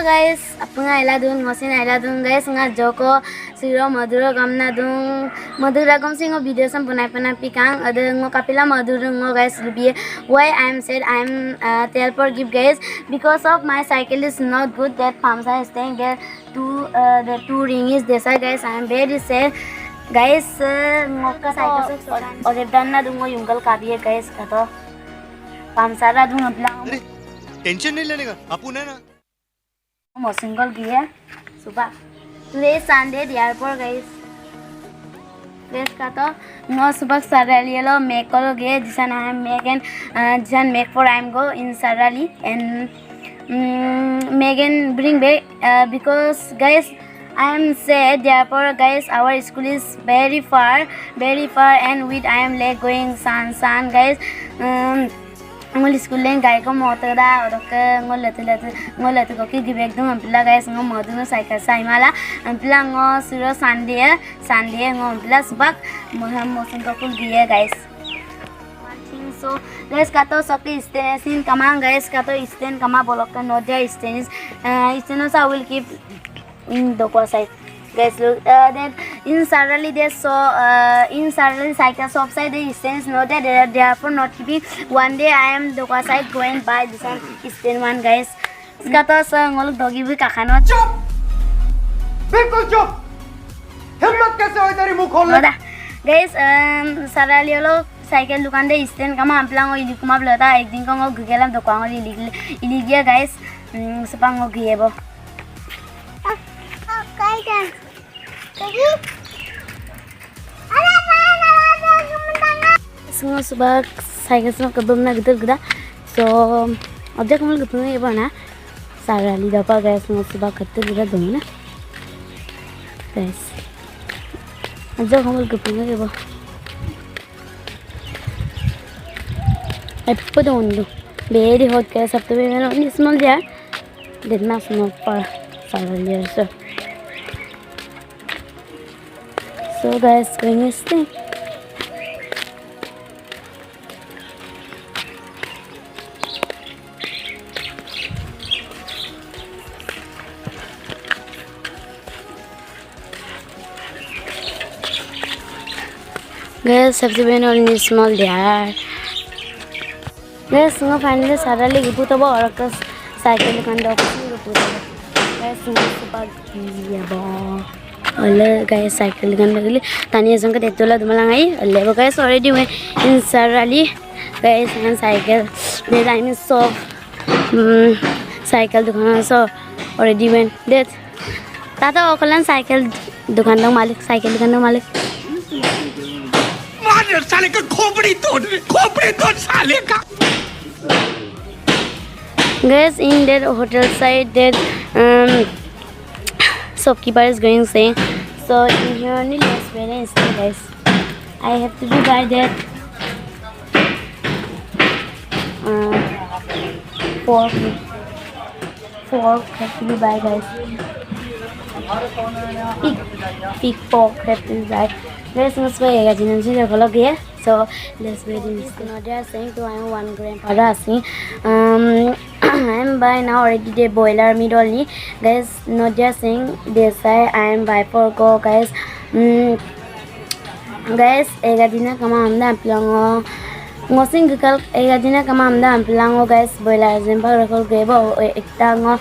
guys, apa ila dun ngosin ila dun guys nga joko siro madura gamna dun madura gam singo video sam bunai pana pikang ada ngo kapila madura ngo guys lubi why I am said I am tell for give guys because of my cycle is not good that Pamsa is staying there the two ring is this guys I am very sad guys ngoka cycle so ore danna dungo yungal kabiye guys kato Pamsa ra dung aplang tension नहीं लेने का आपू ना Mo single gear suba today Sunday therefore guys guys kato no subak sarali lo make lo ge jisan I am make and jisan make for I am go in sarali and Megan bring back because guys I am sad therefore guys our school is very far and with I am late going san guys ngol school len gai ko motor da orok ngol latu ko ki give ekdom ampla guys ngo modu no cycle sai mala ampla ngo suro Sunday ngo ampla subak moham mosin ko kul giye guys so guys kato sakti stand kamang guys kato stand kama bolok ka no dia stand stand I will keep in the side guys look then in suddenly they saw in suddenly cycle shop side the stands no there therefore not keeping one day I am the side going by this one stand one guys इसका तो संगोल दोगी भी काखानो चुप बिल्कुल चुप हिम्मत कैसे हो तेरी मुंह खोलने guys suddenly लोग cycle दुकान दे stand कमा अम्पलांगो इली कुमा बलता एक दिन को ngो गुगेलाम दुकान इली गया guys sepang ngो गिये बो semua sebab saya semua kebun nak gitu geda so objek mul gitu ni apa na sarali dapat guys semua sebab gitu geda dong na guys objek mul gitu ni apa apa dong tu very hot guys sabtu memang ni small dia did not smoke for sarali so guys going this thing guys सबसे पहले और small यार guys संग finally सारा ले गुपु तो बो और कस साइकिल दुकान दो गुपु तो guys संग सुपर या बो अल्ले guys साइकिल दुकान लगली तानी संग के तेतोला दुमलांगाई अल्ले बो guys already went in sarali guys and cycle the time is so cycle दुकान so already went that ताता ओकलन साइकिल दुकान दो मालिक साइकिल दुकान दो मालिक साले का खोपड़ी तोड़ साले का guys in that hotel side that shopkeeper is going saying so in here only less balance guys I have to be by that fork have to be by guys big fork have to be by guys must be a gajin si the here so let's wait in this now they are saying to I am one grandfather asking I am by now already the boiler mid only guys not just saying they say I am by for go guys guys ega dina kama amda plango ngosing gikal ega dina kama amda plango guys boiler example rakol gebo ekta ngo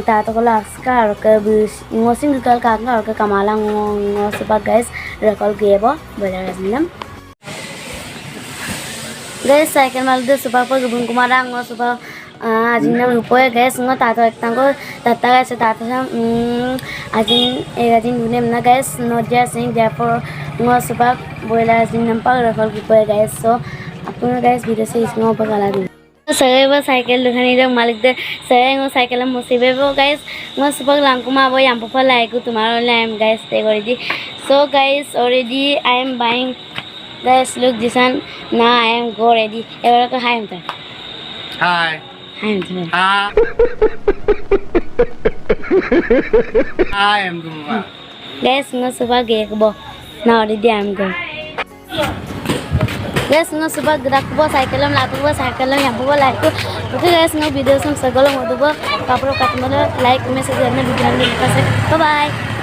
ta to la skar ke bus ngosing gikal ka ngor ke kamala ngo sebab guys rakol gebo boiler example guys cycle mal de sebab pa gubun kumara ngo sebab ajin nam rupoe guys ngo ta to ekta ngo tata guys ta to ajin egajin gunem na guys not just saying therefore ngo sebab boiler ajin nam pa rakol rupoe guys so apun guys video se ismo pagala di saya ba cycle dukhani jang malik de saya ngo cycle am musibe bo guys ngo sebab langkuma bo yam pa lai ku tumaro lam guys te gori di so guys already I am buying guys look this one now I am go ready ever ko hi am ta hi hi I am Guma guys ngo sebab ge ko bo now already I am go guys ngo suba gerak bo cycle lam lapu bo cycle lam yapu bo like ko okay guys ngo video sam sagalo modu bo kapro katmala like message arna video ni bye bye